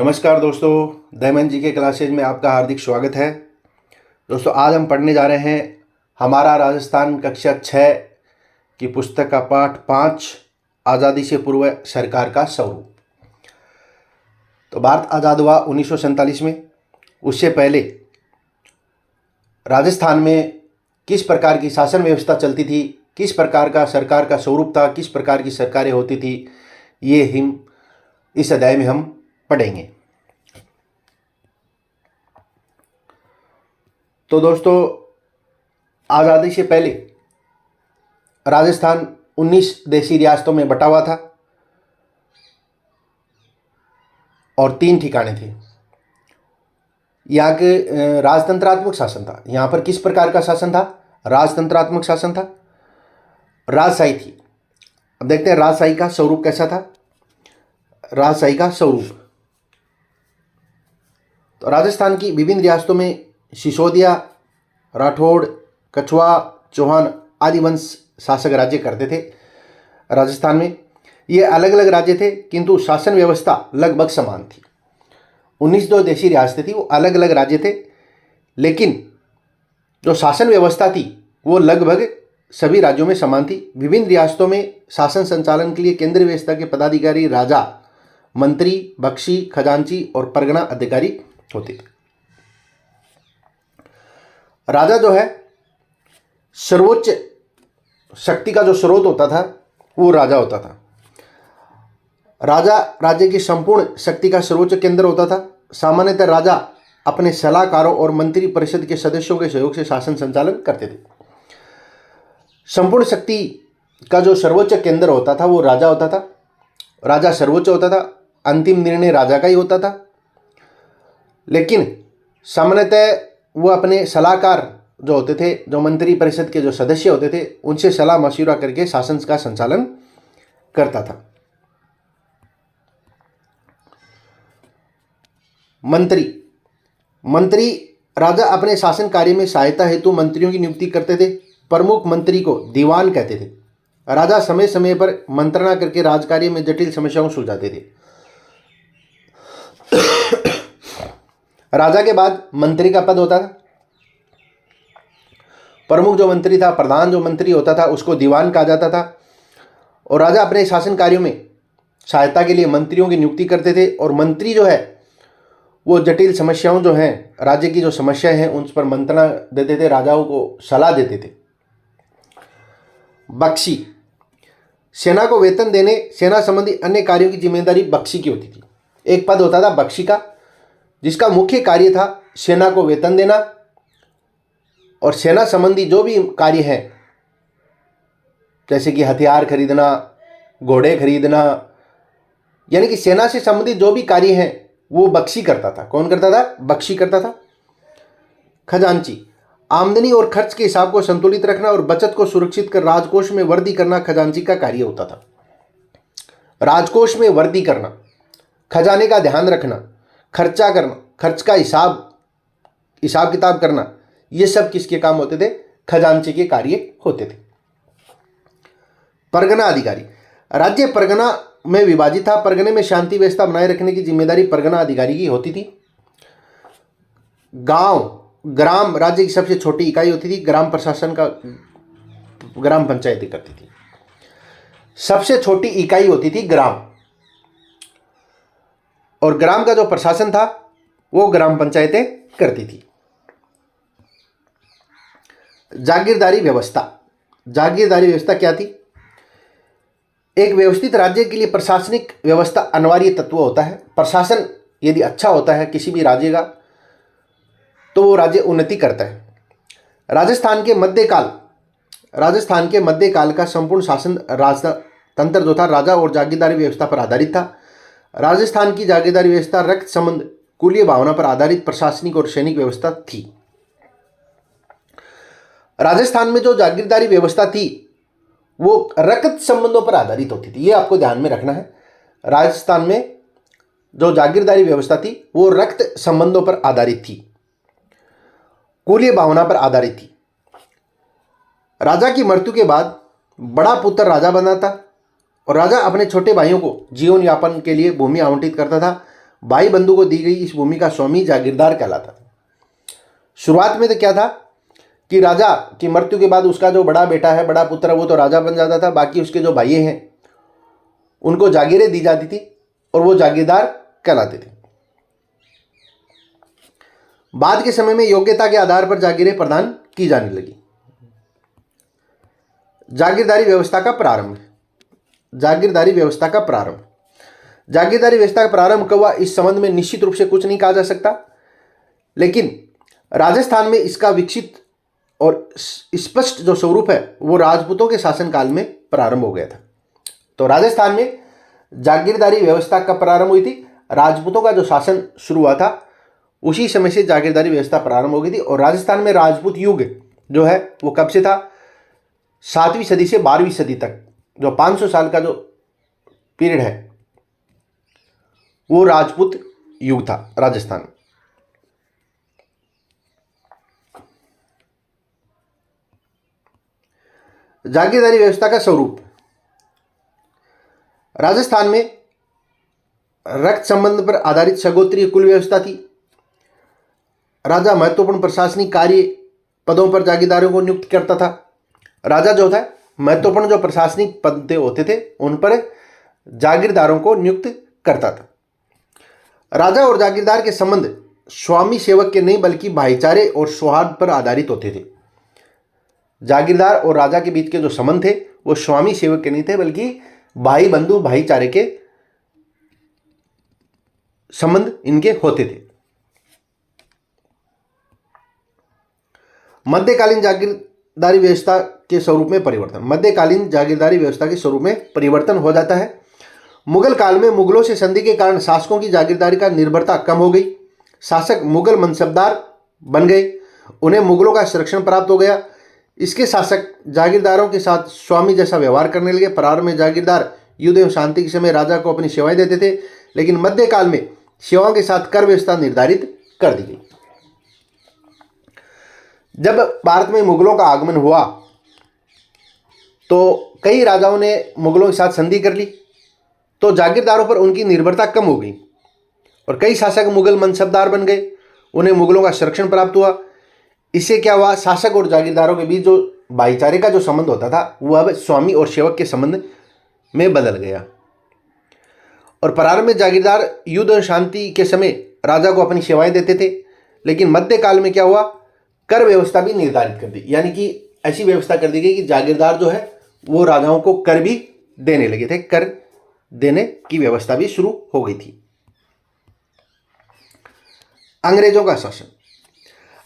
नमस्कार दोस्तों, दयानंद जी के क्लासेज में आपका हार्दिक स्वागत है। दोस्तों, आज हम पढ़ने जा रहे हैं हमारा राजस्थान कक्षा 6 की पुस्तक का पाठ 5, आज़ादी से पूर्व सरकार का स्वरूप। तो भारत आज़ाद हुआ 1947 में। उससे पहले राजस्थान में किस प्रकार की शासन व्यवस्था चलती थी, किस प्रकार का सरकार का स्वरूप था, किस प्रकार की सरकारें होती थी, ये हम इस अध्याय में हम पढ़ेंगे। तो दोस्तों, आज़ादी से पहले राजस्थान 19 देशी रियासतों में बटा हुआ था और 3 ठिकाने थे। यहाँ के राजतंत्रात्मक शासन था। यहाँ पर किस प्रकार का शासन था? राजतंत्रात्मक शासन था। राजशाही थी। अब देखते हैं राजशाही का स्वरूप कैसा था। राजशाही का स्वरूप, तो राजस्थान की विभिन्न रियासतों में सिसोदिया, राठौड़, कछवा, चौहान आदि वंश शासक राज्य करते थे। राजस्थान में ये अलग अलग राज्य थे, किंतु शासन व्यवस्था लगभग समान थी। 19 जो देशी रियासतें थी वो अलग अलग राज्य थे, लेकिन जो शासन व्यवस्था थी वो लगभग सभी राज्यों में समान थी। विभिन्न रियासतों में शासन संचालन के लिए केंद्रीय व्यवस्था के पदाधिकारी राजा, मंत्री, बख्शी, खजांची और परगना अधिकारी होते थे। राजा जो है सर्वोच्च शक्ति का जो स्रोत होता था वो राजा होता था। राजा राज्य की संपूर्ण शक्ति का सर्वोच्च केंद्र होता था। सामान्यतः राजा अपने सलाहकारों और मंत्री परिषद के सदस्यों के सहयोग से शासन संचालन करते थे। संपूर्ण शक्ति का जो सर्वोच्च केंद्र होता था वो राजा होता था। राजा सर्वोच्च होता था, अंतिम निर्णय राजा का ही होता था, लेकिन सामान्यतः वो अपने सलाहकार जो होते थे, जो मंत्री परिषद के जो सदस्य होते थे, उनसे सलाह मशविरा करके शासन का संचालन करता था। मंत्री राजा अपने शासन कार्य में सहायता हेतु मंत्रियों की नियुक्ति करते थे। प्रमुख मंत्री को दीवान कहते थे। राजा समय समय पर मंत्रणा करके राजकार्य में जटिल समस्याओं को सुलझाते थे। राजा के बाद मंत्री का पद होता था। प्रमुख जो मंत्री था, प्रधान जो मंत्री होता था, उसको दीवान कहा जाता था। और राजा अपने शासन कार्यों में सहायता के लिए मंत्रियों की नियुक्ति करते थे, और मंत्री जो है वो जटिल समस्याओं जो हैं, राज्य की जो समस्याएं हैं, उन पर मंत्रणा देते थे, राजाओं को सलाह देते थे। बख्शी, सेना को वेतन देने, सेना संबंधी अन्य कार्यों की जिम्मेदारी बख्शी की होती थी। एक पद होता था बख्शी का, जिसका मुख्य कार्य था सेना को वेतन देना और सेना संबंधी जो भी कार्य है, जैसे कि हथियार खरीदना, घोड़े खरीदना, यानी कि सेना से संबंधित जो भी कार्य हैं वो बख्शी करता था। कौन करता था? बख्शी करता था। खजांची, आमदनी और खर्च के हिसाब को संतुलित रखना और बचत को सुरक्षित कर राजकोष में वृद्धि करना खजांची का कार्य होता था। राजकोष में वृद्धि करना, खजाने का ध्यान रखना, खर्चा करना, खर्च का हिसाब किताब करना, ये सब किसके काम होते थे? खजांची के कार्य होते थे। परगना अधिकारी, राज्य परगना में विभाजित था। परगने में शांति व्यवस्था बनाए रखने की जिम्मेदारी परगना अधिकारी की होती थी। ग्राम राज्य की सबसे छोटी इकाई होती थी। ग्राम प्रशासन का ग्राम पंचायती करती थी। सबसे छोटी इकाई होती थी ग्राम, और ग्राम का जो प्रशासन था वो ग्राम पंचायतें करती थी। जागीरदारी व्यवस्था, जागीरदारी व्यवस्था क्या थी? एक व्यवस्थित राज्य के लिए प्रशासनिक व्यवस्था अनिवार्य तत्व होता है। प्रशासन यदि अच्छा होता है किसी भी राज्य का, तो वो राज्य उन्नति करता है। राजस्थान के मध्यकाल का संपूर्ण शासन राजतंत्र जो था राजा और जागीरदारी व्यवस्था पर आधारित था। राजस्थान की जागीरदारी व्यवस्था रक्त संबंध, कुलीय भावना पर आधारित प्रशासनिक और सैनिक व्यवस्था थी। राजस्थान में जो जागीरदारी व्यवस्था थी वो रक्त संबंधों पर आधारित होती थी। ये आपको ध्यान में रखना है। राजस्थान में जो जागीरदारी व्यवस्था थी वो रक्त संबंधों पर आधारित थी, कुलीय भावना पर आधारित थी। राजा की मृत्यु के बाद बड़ा पुत्र राजा बना था और राजा अपने छोटे भाइयों को जीवन यापन के लिए भूमि आवंटित करता था। भाई बंधु को दी गई इस भूमि का स्वामी जागीरदार कहलाता था। शुरुआत में तो क्या था कि राजा की मृत्यु के बाद उसका जो बड़ा बेटा है, बड़ा पुत्र है, वो तो राजा बन जाता था, बाकी उसके जो भाई हैं उनको जागीरें दी जाती थी और वो जागीरदार कहलाते थे। बाद के समय में योग्यता के आधार पर जागीरें प्रदान की जाने लगी। जागीरदारी व्यवस्था का प्रारंभ। जागीरदारी व्यवस्था का प्रारंभ जागीरदारी व्यवस्था का प्रारंभ कब हुआ, इस संबंध में निश्चित रूप से कुछ नहीं कहा जा सकता, लेकिन राजस्थान में इसका विकसित और स्पष्ट जो स्वरूप है वो राजपूतों के शासनकाल में प्रारंभ हो गया था। तो राजस्थान में जागीरदारी व्यवस्था कब प्रारंभ हुई थी, राजपूतों का जो शासन शुरू हुआ था उसी समय से जागीरदारी व्यवस्था प्रारंभ हो गई थी। और राजस्थान में राजपूत युग जो है वो कब से था, 7वीं सदी से 12वीं सदी तक, जो 500 साल का जो पीरियड है वो राजपूत युग था राजस्थान में। जागीरदारी व्यवस्था का स्वरूप। राजस्थान में रक्त संबंध पर आधारित सगोत्रीय कुल व्यवस्था थी। राजा महत्वपूर्ण प्रशासनिक कार्य पदों पर जागीरदारों को नियुक्त करता था। राजा जो था महत्वपूर्ण जो प्रशासनिक पद होते थे उन पर जागीरदारों को नियुक्त करता था। राजा और जागीरदार के संबंध स्वामी सेवक के नहीं बल्कि भाईचारे और सौहार्द पर आधारित होते थे। जागीरदार और राजा के बीच के जो संबंध थे वो स्वामी सेवक के नहीं थे बल्कि भाई बंधु भाईचारे के संबंध इनके होते थे। मध्यकालीन जागीरदारी व्यवस्था के स्वरूप में परिवर्तन। मध्यकालीन जागीरदारी व्यवस्था के स्वरूप में परिवर्तन हो जाता है। मुगल काल में मुगलों से संधि के कारण शासकों की जागीरदारी का निर्भरता कम हो गई। शासक मुगल मनसबदार बन गए, उन्हें मुगलों का संरक्षण प्राप्त हो गया। इसके शासक जागीरदारों के साथ स्वामी जैसा व्यवहार करने लगे। प्रारंभ में जागीरदार युद्ध एवं शांति के समय राजा को अपनी सेवाएं देते थे, लेकिन मध्यकाल में सेवाओं के साथ कर व्यवस्था निर्धारित कर दी गई। जब भारत में मुगलों का आगमन हुआ तो कई राजाओं ने मुगलों के साथ संधि कर ली, तो जागीरदारों पर उनकी निर्भरता कम हो गई और कई शासक मुगल मनसबदार बन गए, उन्हें मुगलों का संरक्षण प्राप्त हुआ। इससे क्या हुआ, शासक और जागीरदारों के बीच जो भाईचारे का जो संबंध होता था वो अब स्वामी और सेवक के संबंध में बदल गया। और प्रारंभ में जागीरदार युद्ध और शांति के समय राजा को अपनी सेवाएं देते थे, लेकिन मध्यकाल में क्या हुआ, कर व्यवस्था भी निर्धारित कर दी, यानी कि ऐसी व्यवस्था कर दी गई कि जागीरदार जो है वो राजाओं को कर भी देने लगे थे। कर देने की व्यवस्था भी शुरू हो गई थी। अंग्रेजों का शासन।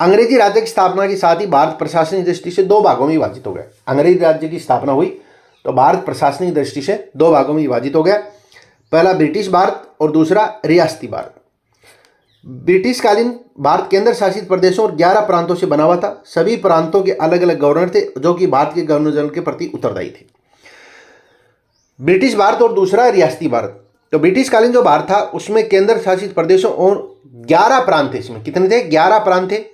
अंग्रेजी राज्य की स्थापना के साथ ही भारत प्रशासनिक दृष्टि से दो भागों में विभाजित हो गया। अंग्रेजी राज्य की स्थापना हुई तो भारत प्रशासनिक दृष्टि से दो भागों में विभाजित हो गया। पहला ब्रिटिश भारत और दूसरा रियासती भारत। ब्रिटिशकालीन भारत केंद्र शासित प्रदेशों और 11 प्रांतों से बना हुआ था। सभी प्रांतों के अलग अलग गवर्नर थे जो कि भारत के गवर्नर जनरल के प्रति उत्तरदायी थे। ब्रिटिश भारत और दूसरा रियासती भारत। तो ब्रिटिशकालीन जो भारत था उसमें केंद्र शासित प्रदेशों और 11 प्रांत थे। इसमें कितने थे, 11 प्रांत थे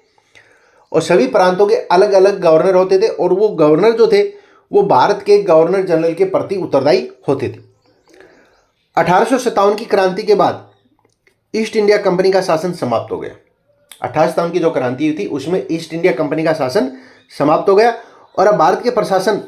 और सभी प्रांतों के अलग अलग गवर्नर होते थे और वो गवर्नर जो थे वो भारत के गवर्नर जनरल के प्रति उत्तरदायी होते थे। 1857 की क्रांति के बाद ईस्ट इंडिया कंपनी का शासन समाप्त हो गया। 1857 की जो क्रांति हुई थी उसमें ईस्ट इंडिया कंपनी का शासन समाप्त हो गया और अब भारत के प्रशासन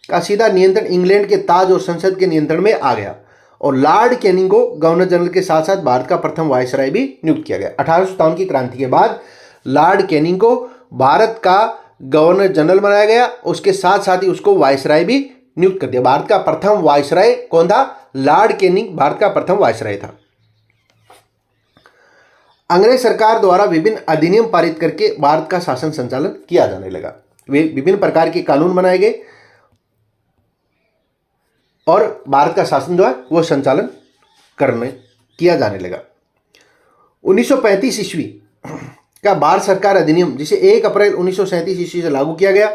का सीधा नियंत्रण इंग्लैंड के ताज और संसद के नियंत्रण में आ गया और लॉर्ड कैनिंग को गवर्नर जनरल के साथ साथ भारत का प्रथम वायसराय भी नियुक्त किया गया। 1857 की क्रांति के बाद लॉर्ड कैनिंग को भारत का गवर्नर जनरल बनाया गया, उसके साथ साथ ही उसको वायसराय भी नियुक्त कर दिया। भारत का प्रथम वायसराय कौन था, लॉर्ड कैनिंग भारत का प्रथम वायसराय था। अंग्रेज सरकार द्वारा विभिन्न अधिनियम पारित करके भारत का शासन संचालन किया जाने लगा। वे विभिन्न प्रकार के कानून बनाए गए और भारत का शासन जो है वो संचालन किया जाने लगा। 1935 ईस्वी का भारत सरकार अधिनियम जिसे 1 अप्रैल 1937 ईस्वी से लागू किया गया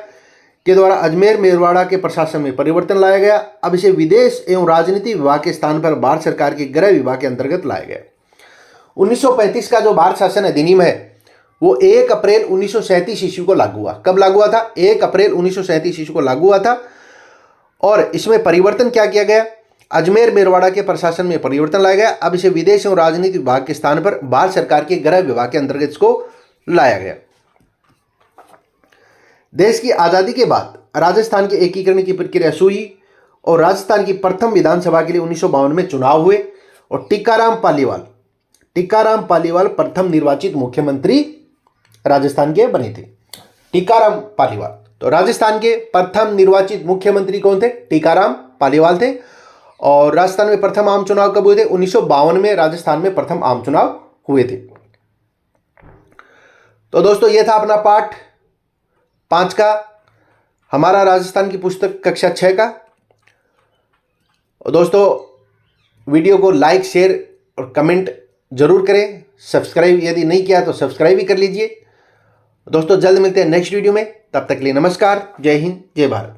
के द्वारा अजमेर मेरवाड़ा के प्रशासन में परिवर्तन लाया गया। अब इसे विदेश एवं राजनीति विभाग के स्थान पर भारत सरकार के गृह विभाग के अंतर्गत लाया गया। 1935 का जो भारत शासन अधिनियम है वो 1 अप्रैल 1937 ईस्वी को लागू हुआ। कब लागू हुआ था, 1 अप्रैल 1937 ईस्वी को लागू हुआ था। और इसमें परिवर्तन क्या किया गया, अजमेर मेरवाड़ा के प्रशासन में परिवर्तन लाया गया। अब इसे विदेश एवं राजनीति विभाग के स्थान पर भारत सरकार के गृह विभाग के अंतर्गत इसको लाया गया। देश की आजादी के बाद राजस्थान के एकीकरण की प्रक्रिया शुरू हुई और राजस्थान की प्रथम विधानसभा के लिए 1952 में चुनाव हुए और टीकाराम पालीवाल प्रथम निर्वाचित मुख्यमंत्री राजस्थान के बने थे। टीकाराम पालीवाल, तो राजस्थान के प्रथम निर्वाचित मुख्यमंत्री कौन थे? टीकाराम पालीवाल थे। और राजस्थान में प्रथम आम चुनाव कब हुए थे? 1952 में राजस्थान में प्रथम आम चुनाव हुए थे। तो दोस्तों ये था अपना पाठ 5 का, हमारा राजस्थान की पुस्तक कक्षा 6 का। और दोस्तों वीडियो को लाइक, शेयर और कमेंट जरूर करें। सब्सक्राइब यदि नहीं किया तो सब्सक्राइब भी कर लीजिए। दोस्तों जल्द मिलते हैं नेक्स्ट वीडियो में, तब तक के लिए नमस्कार, जय हिंद, जय भारत।